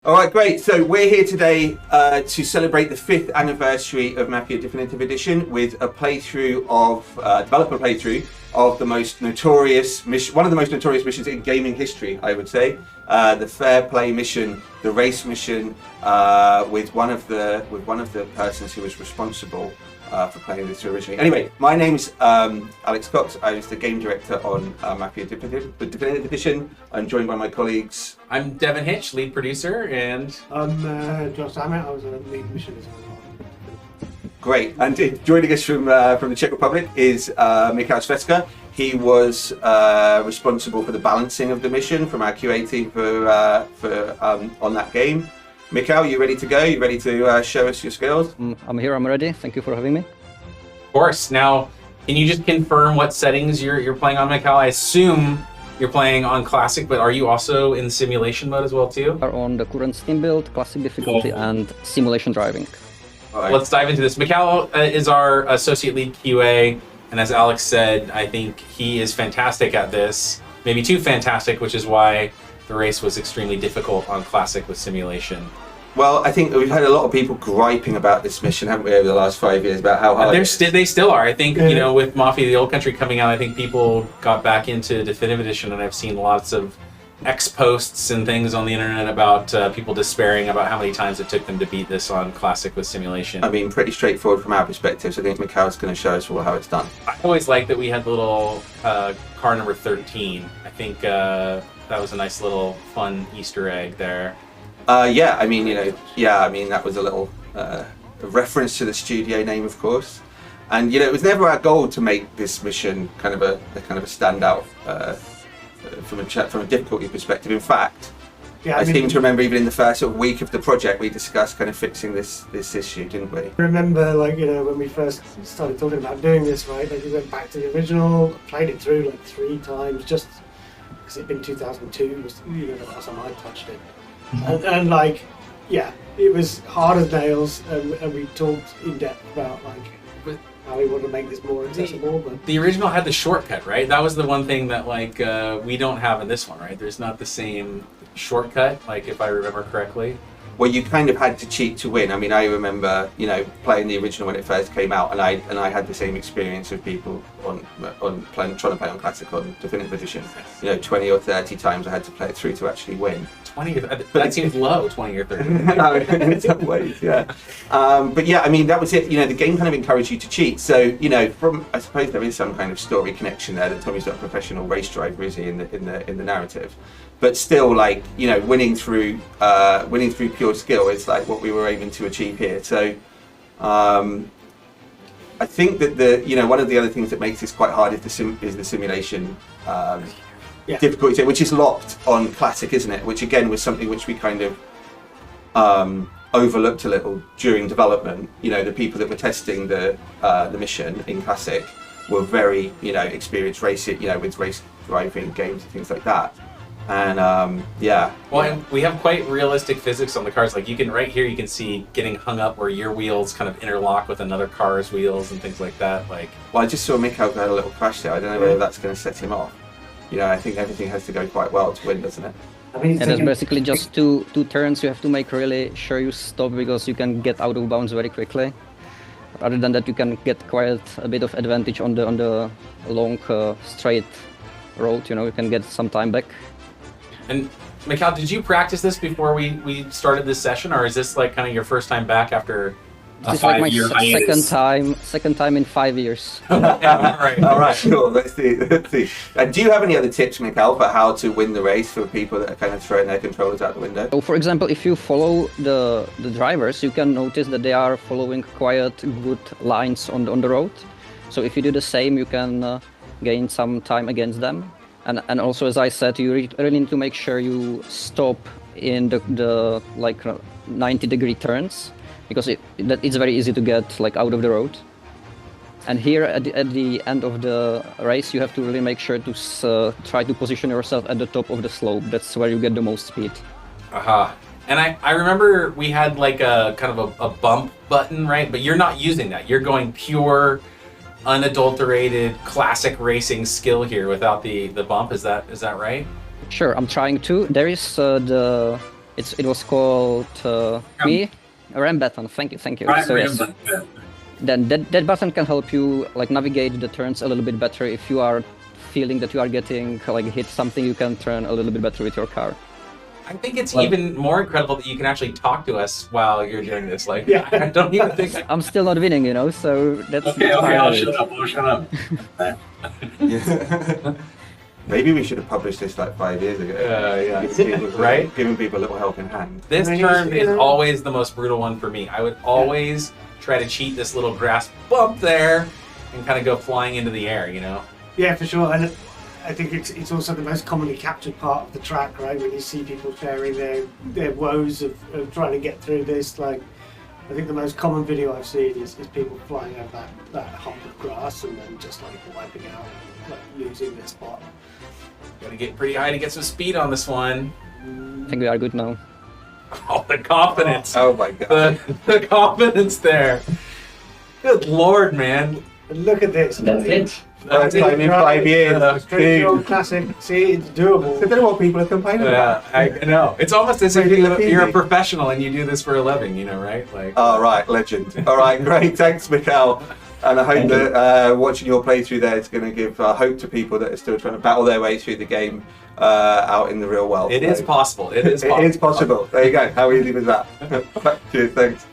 All right, great. So we're here today to celebrate the 5th anniversary of Mafia Definitive Edition with a playthrough of, developer playthrough of the most notorious mission, one of the most notorious missions in gaming history, I would say. The fair play mission, the race mission, with one of the persons who was responsible for playing this originally. Anyway, my name's Alex Cox. I was the game director on Mafia Definitive Edition. I'm joined by my colleagues. I'm Devin, Hitch, lead producer, and I'm Josh Zammit. I was a lead mission as well. Great. And joining us from the Czech Republic is Mikhail Svestka. He was responsible for the balancing of the mission from our QA team on that game. Mikhail, you ready to go? You ready to show us your skills? I'm here, I'm ready. Thank you for having me. of course. Now, can you just confirm what settings you're playing on, Mikhail? I assume you're playing on Classic, but are you also in simulation mode as well, too? We are on the current Steam build, Classic difficulty, and simulation driving. Right. Let's dive into this. Mikhail is our associate lead QA, and as Alex said, I think he is fantastic at this. Maybe too fantastic, which is why the race was extremely difficult on Classic with simulation. Well, I think we've had a lot of people griping about this mission, haven't we, over the last 5 years, about how hard They still are. I think, you know, with Mafia the Old Country coming out, I think people got back into Definitive Edition, and I've seen lots of X-posts and things on the internet about people despairing about how many times it took them to beat this on Classic with simulation. I mean, pretty straightforward from our perspective, so I think Mikhail's going to show us all how it's done. I always liked that we had the little car number 13. I think that was a nice little fun Easter egg there. Yeah, I mean, that was a little reference to the studio name, of course. And, it was never our goal to make this mission kind of a standout from a difficulty perspective. In fact, I seem to remember even in the first sort of week of the project, we discussed kind of fixing this issue, didn't we? I remember, when we first started talking about doing this, right? We went back to the original, played it through 3 times, just because it'd been 2002, was the last time I touched it. And it was hard as nails, and we talked in depth about how we want to make this more accessible. But the original had the shortcut, right? That was the one thing that we don't have in this one, right? There's not the same shortcut, if I remember correctly. Well, you kind of had to cheat to win. I mean, I remember, playing the original when it first came out, and I had the same experience of people trying to play on Classic on Definitive Edition. 20 or 30 times I had to play it through to actually win. 20, that seems low, 20 or 30. No, in some ways, yeah. But yeah, I mean, that was it. The game kind of encouraged you to cheat. So, I suppose there is some kind of story connection there that Tommy's not a professional race driver, is he, in the narrative? But still, winning through pure skill is what we were aiming to achieve here. So, I think that one of the other things that makes this quite hard is the simulation difficulty, which is locked on Classic, isn't it? Which again was something which we kind of overlooked a little during development. The people that were testing the mission in Classic were very experienced with race driving games and things like that. And well, and we have quite realistic physics on the cars. Right here you can see getting hung up where your wheels kind of interlock with another car's wheels and things like that. Well, I just saw Mikhail had a little crash there. I don't know whether that's going to set him off. I think everything has to go quite well to win, doesn't it? And there's basically just two turns you have to make really sure you stop, because you can get out of bounds very quickly. Other than that, you can get quite a bit of advantage on the long straight road. You can get some time back. And Mikhail, did you practice this before we started this session, or is this kind of your first time back after a 5-year hiatus? Second time in 5 years. All right, cool. Let's see. And do you have any other tips, Mikhail, for how to win the race for people that are kind of throwing their controllers out the window? So, for example, if you follow the drivers, you can notice that they are following quite good lines on the road. So if you do the same, you can gain some time against them. And also, as I said, you really need to make sure you stop in the 90-degree turns, because it's very easy to get out of the road. And here at the end of the race, you have to really make sure to try to position yourself at the top of the slope. That's where you get the most speed. Aha. And I remember we had a kind of a bump button, right? But you're not using that. You're going pure, unadulterated classic racing skill here without the bump. Is that right? Sure, I'm trying to. There is the It was called RAM button. Thank you. Right, So RAM yes, button. then that button can help you like navigate the turns a little bit better. If you are feeling that you are getting like hit something, you can turn a little bit better with your car. I think it's even more incredible that you can actually talk to us while you're doing this. Like, Yeah. I don't even think. I'm still not winning, so that's Okay, part I'll of it. shut up. Yeah. Maybe we should have published this like 5 years ago. Right? Giving people a little helping hand. This I mean, turn you is know- always the most brutal one for me. I would always try to cheat this little grass bump there and kind of go flying into the air, Yeah, for sure. And I think it's also the most commonly captured part of the track, right? When you see people sharing their woes of trying to get through this. Like, I think the most common video I've seen is people flying over that hump of grass and then just like wiping out, like losing their spot. Gotta get pretty high to get some speed on this one. I think we are good now. Oh, the confidence. Oh my god. The confidence there. Good lord, man. And look at this. That's it. First time in 5 years. Straight to your Dude. classic. See, it's doable. I don't know what people are complaining Yeah, about. I know. It's almost as if Really you're a easy. professional and you do this for a living, right? Like. Oh, right, legend. All right, great. Thanks, Mikhail. And I hope that watching your playthrough there is going to give hope to people that are still trying to battle their way through the game out in the real world. It is possible. It is It possible. is possible. There you go. How easy was that? Cheers, thanks.